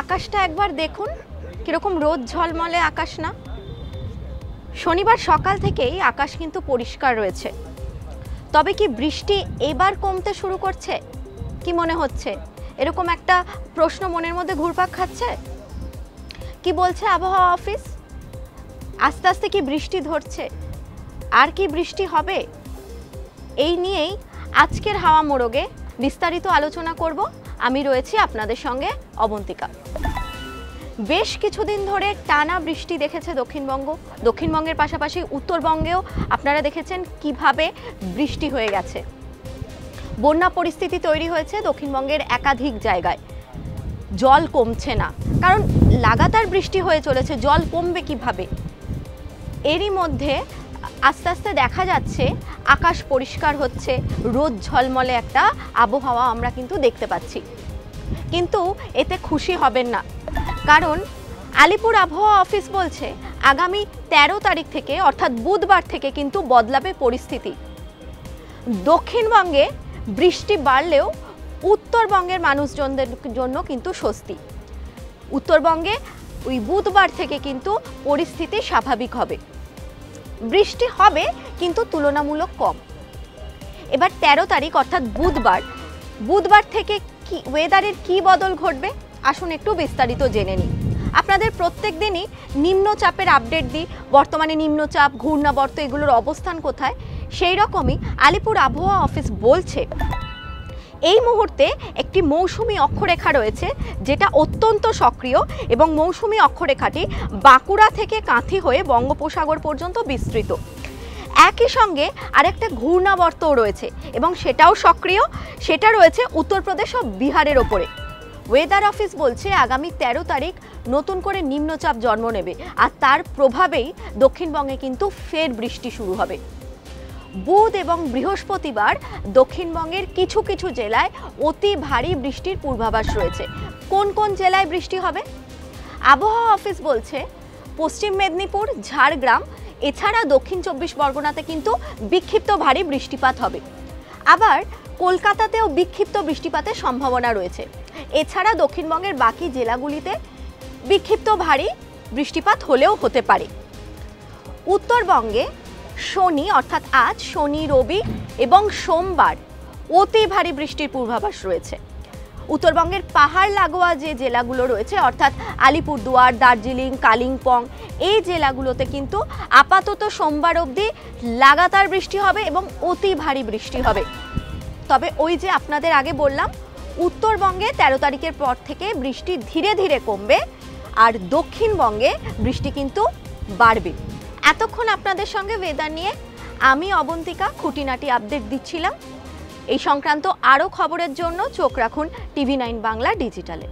আকাশটা একবার দেখুন, কিরকম রোদ ঝলমলে আকাশ না? শনিবার সকাল থেকেই আকাশ কিন্তু পরিষ্কার রয়েছে। তবে কি বৃষ্টি এবার কমতে শুরু করছে? কি মনে হচ্ছে? এরকম একটা প্রশ্ন মনের মধ্যে ঘুরপাক খাচ্ছে। কি বলছে আবহাওয়া অফিস? আস্তে আস্তে কি বৃষ্টি ধরছে? আর কি বৃষ্টি হবে? এই নিয়েই আজকের হাওয়া মোড়কে বিস্তারিত আলোচনা করব। আমি রয়েছি আপনাদের সঙ্গে অবন্তিকা। বেশ কিছুদিন ধরে টানা বৃষ্টি দেখেছে দক্ষিণবঙ্গের পাশাপাশি উত্তরবঙ্গেও আপনারা দেখেছেন কিভাবে বৃষ্টি হয়ে গেছে। বন্যা পরিস্থিতি তৈরি হয়েছে দক্ষিণবঙ্গের একাধিক জায়গায়। জল কমছে না, কারণ লাগাতার বৃষ্টি হয়ে চলেছে, জল কমবে কিভাবে? এরই মধ্যে আস্তে আস্তে দেখা যাচ্ছে আকাশ পরিষ্কার হচ্ছে, রোদ ঝলমলে একটা আবহাওয়া আমরা কিন্তু দেখতে পাচ্ছি। কিন্তু এতে খুশি হবেন না, কারণ আলিপুর আবহাওয়া অফিস বলছে আগামী 13 তারিখ থেকে অর্থাৎ বুধবার থেকে কিন্তু বদলাবে পরিস্থিতি। দক্ষিণবঙ্গে বৃষ্টি বাড়লেও উত্তরবঙ্গের মানুষজনদের জন্য কিন্তু স্বস্তি। উত্তরবঙ্গে ওই বুধবার থেকে কিন্তু পরিস্থিতি স্বাভাবিক হবে। বৃষ্টি হবে কিন্তু তুলনামূলক কম। এবার 13 তারিখ অর্থাৎ বুধবার থেকে কি ওয়েদারের কি বদল ঘটবে আসুন একটু বিস্তারিত জেনে নিই। আপনাদের প্রত্যেক দিনই নিম্নচাপের আপডেট দিই, বর্তমানে নিম্নচাপ, ঘূর্ণাবর্ত এগুলোর অবস্থান কোথায়। সেই রকমই আলিপুর আবহাওয়া অফিস বলছে এই মুহূর্তে একটি মৌসুমি অক্ষরেখা রয়েছে যেটা অত্যন্ত সক্রিয়, এবং মৌসুমি অক্ষরেখাটি বাঁকুড়া থেকে কাঁথি হয়ে বঙ্গোপসাগর পর্যন্ত বিস্তৃত। একই সঙ্গে আরেকটা ঘূর্ণাবর্তও রয়েছে এবং সেটাও সক্রিয়, সেটা রয়েছে উত্তরপ্রদেশ ও বিহারের ওপরে। ওয়েদার অফিস বলছে আগামী 13 তারিখ নতুন করে নিম্নচাপ জন্ম নেবে, আর তার প্রভাবেই দক্ষিণবঙ্গে কিন্তু ফের বৃষ্টি শুরু হবে। বুধ এবং বৃহস্পতিবার দক্ষিণবঙ্গের কিছু কিছু জেলায় অতি ভারী বৃষ্টির পূর্বাভাস রয়েছে। কোন কোন জেলায় বৃষ্টি হবে? আবহাওয়া অফিস বলছে পশ্চিম মেদিনীপুর, ঝাড়গ্রাম এছাড়া দক্ষিণ 24 পরগনাতে কিন্তু বিক্ষিপ্ত ভারী বৃষ্টিপাত হবে। আবার কলকাতাতেও বিক্ষিপ্ত বৃষ্টিপাতের সম্ভাবনা রয়েছে। এছাড়া দক্ষিণবঙ্গের বাকি জেলাগুলিতে বিক্ষিপ্ত ভারী বৃষ্টিপাত হলেও হতে পারে। উত্তরবঙ্গে শনি অর্থাৎ আজ, শনি, রবি এবং সোমবার অতি ভারী বৃষ্টির পূর্বাভাস রয়েছে। উত্তরবঙ্গের পাহাড় লাগোয়া যে জেলাগুলো রয়েছে অর্থাৎ আলিপুরদুয়ার, দার্জিলিং, কালিম্পং এই জেলাগুলোতে কিন্তু আপাতত সোমবার অবধি লাগাতার বৃষ্টি হবে এবং অতি ভারী বৃষ্টি হবে। তবে ওই যে আপনাদের আগে বললাম, উত্তরবঙ্গে 13 তারিখের পর থেকে বৃষ্টি ধীরে ধীরে কমবে, আর দক্ষিণবঙ্গে বৃষ্টি কিন্তু বাড়বে। এতক্ষণ আপনাদের সঙ্গে ওয়েদার নিয়ে আমি অবন্তিকা খুঁটিনাটি আপডেট দিচ্ছিলাম। এই সংক্রান্ত আরও খবরের জন্য চোখ রাখুন TV9 বাংলা ডিজিটালে।